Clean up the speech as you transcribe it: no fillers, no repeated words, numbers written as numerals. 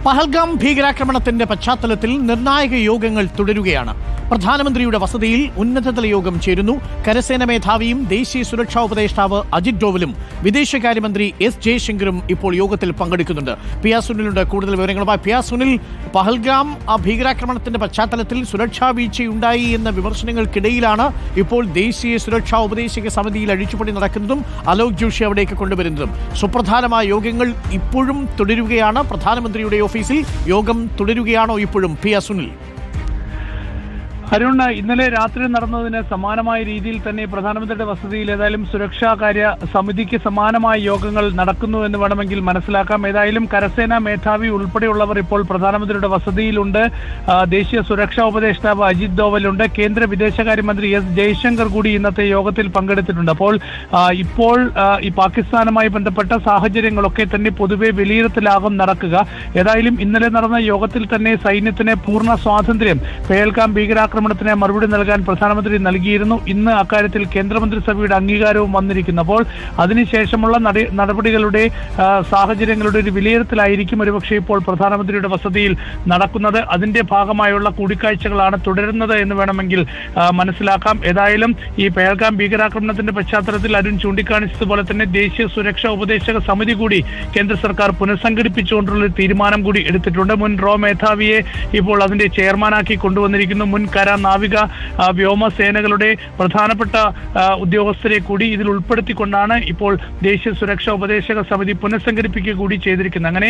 പഹൽഗാം ഭീകരാക്രമണത്തിന്റെ പശ്ചാത്തലത്തിൽ നിർണായക യോഗങ്ങൾ തുടരുകയാണ്. പ്രധാനമന്ത്രിയുടെ വസതിയിൽ ഉന്നതതല യോഗം ചേരുന്നു. കരസേന മേധാവിയും ദേശീയ സുരക്ഷാ ഉപദേഷ്ടാവ് അജിത് ഡോവലും വിദേശകാര്യമന്ത്രി എസ് ജയശങ്കറും ഇപ്പോൾ യോഗത്തിൽ പങ്കെടുക്കുന്നുണ്ട്. പി ആർ സുനിലുണ്ട് കൂടുതൽ വിവരങ്ങളുമായി. പി ആർ സുനിൽ, പഹൽഗാം ഭീകരാക്രമണത്തിന്റെ പശ്ചാത്തലത്തിൽ സുരക്ഷാ വീഴ്ചയുണ്ടായി എന്ന വിമർശനങ്ങൾക്കിടയിലാണ് ഇപ്പോൾ ദേശീയ സുരക്ഷാ ഉപദേശക സമിതിയിൽ അഴിച്ചുപണി നടക്കുന്നതും അലോക് ജോഷി അവിടേക്ക് കൊണ്ടുവരുന്നതും. സുപ്രധാനമായ യോഗങ്ങൾ ഇപ്പോഴും തുടരുകയാണ്. പ്രധാനമന്ത്രിയുടെ ഓഫീസിൽ യോഗം തുടരുകയാണോ ഇപ്പോഴും? P R Sunil. അരുൺ, ഇന്നലെ രാത്രി നടന്നതിന് സമാനമായ രീതിയിൽ തന്നെ പ്രധാനമന്ത്രിയുടെ വസതിയിൽ ഏതായാലും സുരക്ഷാ കാര്യ സമിതിക്ക് സമാനമായ യോഗങ്ങൾ നടക്കുന്നു എന്ന് വേണമെങ്കിൽ മനസ്സിലാക്കാം. ഏതായാലും കരസേനാ മേധാവി ഉൾപ്പെടെയുള്ളവർ ഇപ്പോൾ പ്രധാനമന്ത്രിയുടെ വസതിയിലുണ്ട്. ദേശീയ സുരക്ഷാ ഉപദേഷ്ടാവ് അജിത് ഡോവലുണ്ട്. കേന്ദ്ര വിദേശകാര്യമന്ത്രി എസ് ജയശങ്കർ കൂടി ഇന്നത്തെ യോഗത്തിൽ പങ്കെടുത്തിട്ടുണ്ട്. അപ്പോൾ ഇപ്പോൾ ഈ പാകിസ്ഥാനുമായി ബന്ധപ്പെട്ട സാഹചര്യങ്ങളൊക്കെ തന്നെ പൊതുവെ വിലയിരുത്തലാകും നടക്കുക. ഏതായാലും ഇന്നലെ നടന്ന യോഗത്തിൽ തന്നെ സൈന്യത്തിന് പൂർണ്ണ സ്വാതന്ത്ര്യം പഹൽഗാം ഭീകരാക്രമണത്തിന് മറുപടി നൽകാൻ പ്രധാനമന്ത്രി നൽകിയിരുന്നു. ഇന്ന് അക്കാര്യത്തിൽ കേന്ദ്രമന്ത്രിസഭയുടെ അംഗീകാരവും വന്നിരിക്കുന്നു. അപ്പോൾ അതിനുശേഷമുള്ള നടപടികളുടെ സാഹചര്യങ്ങളുടെ ഒരു വിലയിരുത്തലായിരിക്കും ഒരുപക്ഷെ ഇപ്പോൾ പ്രധാനമന്ത്രിയുടെ വസതിയിൽ നടക്കുന്നത്. അതിന്റെ ഭാഗമായുള്ള കൂടിക്കാഴ്ചകളാണ് തുടരുന്നത് എന്ന് വേണമെങ്കിൽ മനസ്സിലാക്കാം. ഏതായാലും ഈ പഹൽഗാം ഭീകരാക്രമണത്തിന്റെ പശ്ചാത്തലത്തിൽ അരുൺ ചൂണ്ടിക്കാണിച്ചതുപോലെ തന്നെ ദേശീയ സുരക്ഷാ ഉപദേശക സമിതി കൂടി കേന്ദ്ര സർക്കാർ പുനഃസംഘടിപ്പിച്ചുകൊണ്ടുള്ള തീരുമാനം കൂടി എടുത്തിട്ടുണ്ട്. മുൻ റോ മേധാവിയെ ഇപ്പോൾ അതിന്റെ ചെയർമാനാക്കി കൊണ്ടുവന്നിരിക്കുന്നു. മുൻ കര, നാവിക, വ്യോമസേനകളുടെ പ്രധാനപ്പെട്ട ഉദ്യോഗസ്ഥരെ കൂടി ഇതിൽ ഉൾപ്പെടുത്തിക്കൊണ്ടാണ് ഇപ്പോൾ ദേശീയ സുരക്ഷാ ഉപദേശക സമിതി പുനഃസംഘടിപ്പിക്കുക കൂടി ചെയ്തിരിക്കുന്നത്. അങ്ങനെ